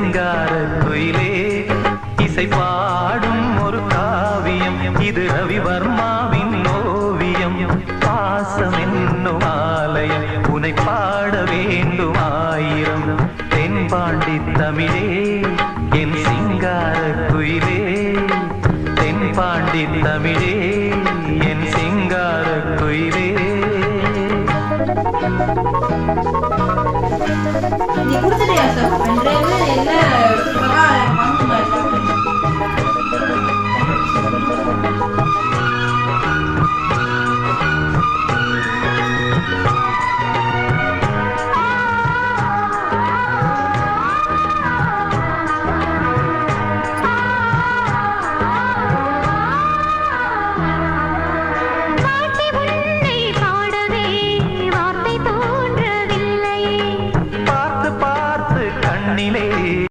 சிங்கார குயிலே இசை பாடும் ஒரு காவியம் இது ரவிவர்மாவின் ஓவியம் பாசம் என்னும் ஆலயம் உனை பாட வேண்டும் ஆயிரம் தென்பாண்டி தமிழே என் சிங்கார குயிலே தென்பாண்டி தமிழே என் சிங்கார குயிலே. நீ கொடுத்துட்டியா சார்? அன்றைய எல்லாம்